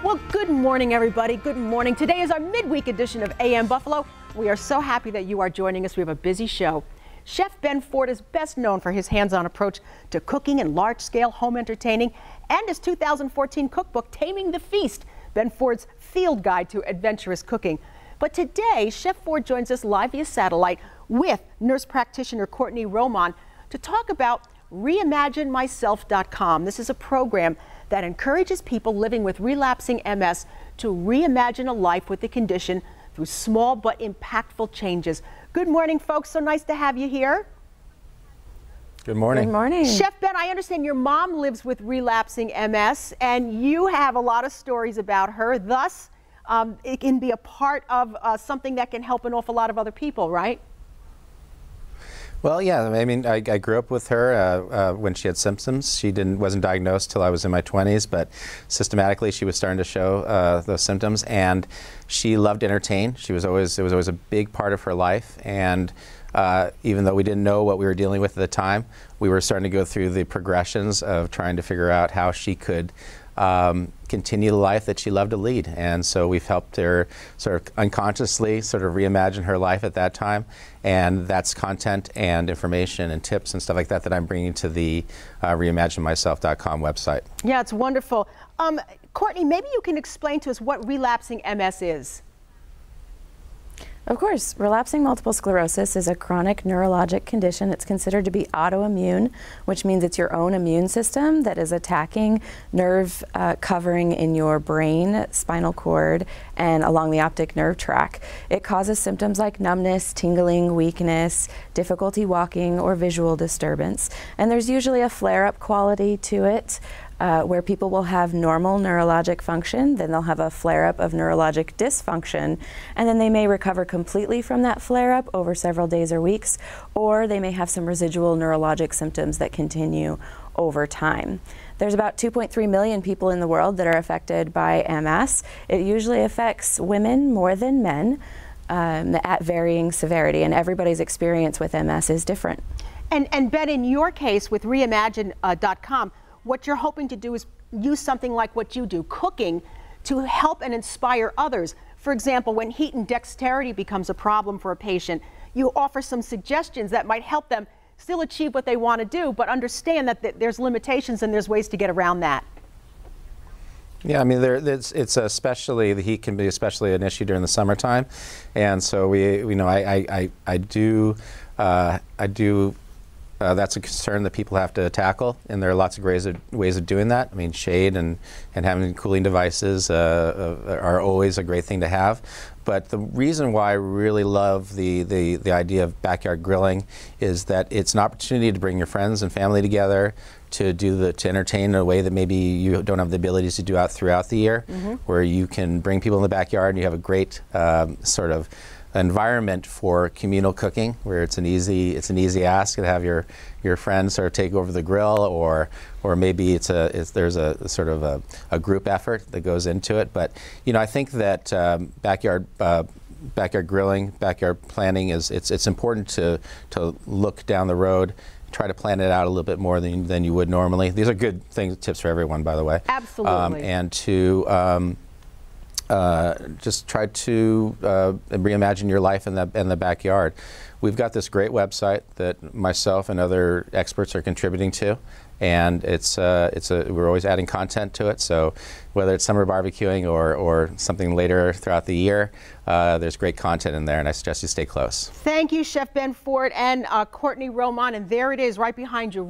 Well, good morning, everybody. Good morning. Today is our midweek edition of AM Buffalo. We are so happy that you are joining us. We have a busy show. Chef Ben Ford is best known for his hands-on approach to cooking and large-scale home entertaining, and his 2014 cookbook, Taming the Feast, Ben Ford's field guide to adventurous cooking. But today, Chef Ford joins us live via satellite with nurse practitioner Courtney Roman to talk about ReimagineMyself.com. This is a program that encourages people living with relapsing MS to reimagine a life with the condition through small but impactful changes. Good morning, folks. So nice to have you here. Good morning. Good morning. Chef Ben, I understand your mom lives with relapsing MS, and you have a lot of stories about her. Thus, it can be a part of something that can help an awful lot of other people, right? Well, yeah, I mean, I grew up with her when she had symptoms. She wasn't diagnosed till I was in my 20s, but systematically she was starting to show those symptoms, and she loved to entertain. It was always a big part of her life, and even though we didn't know what we were dealing with at the time, we were starting to go through the progressions of trying to figure out how she could continue the life that she loved to lead. And so we've helped her sort of unconsciously sort of reimagine her life at that time. And that's content and information and tips and stuff like that that I'm bringing to the ReimagineMyself.com website. Yeah, it's wonderful. Courtney, maybe you can explain to us what relapsing MS is. Of course, relapsing multiple sclerosis is a chronic neurologic condition. It's considered to be autoimmune, which means it's your own immune system that is attacking nerve covering in your brain, spinal cord, and along the optic nerve tract. It causes symptoms like numbness, tingling, weakness, difficulty walking, or visual disturbance. And there's usually a flare-up quality to it. Where people will have normal neurologic function, then they'll have a flare-up of neurologic dysfunction, and then they may recover completely from that flare-up over several days or weeks, or they may have some residual neurologic symptoms that continue over time. There's about 2.3 million people in the world that are affected by MS. It usually affects women more than men at varying severity, and everybody's experience with MS is different. And Ben, in your case with Reimagine.com, what you're hoping to do is use something like what you do, cooking, to help and inspire others. For example, when heat and dexterity becomes a problem for a patient, you offer some suggestions that might help them still achieve what they want to do, but understand that there's limitations and there's ways to get around that. Yeah, I mean, it's especially, the heat can be especially an issue during the summertime, and so I do. That's a concern that people have to tackle, and there are lots of ways of doing that. I mean, shade and having cooling devices are always a great thing to have. But the reason why I really love the idea of backyard grilling is that it's an opportunity to bring your friends and family together to entertain in a way that maybe you don't have the abilities to do out throughout the year, where you can bring people in the backyard and you have a great sort of environment for communal cooking, where it's an easy ask to have your friends sort of take over the grill, or maybe there's a sort of a group effort that goes into it. But I think that backyard grilling, backyard planning it's important to look down the road, try to plan it out a little bit more than you would normally. These are good tips for everyone, by the way. Absolutely. And to just try to reimagine your life in the backyard. We've got this great website that myself and other experts are contributing to, and we're always adding content to it. So whether it's summer barbecuing or something later throughout the year, there's great content in there, and I suggest you stay close. Thank you, Chef Ben Ford and Courtney Roman, and there it is right behind you.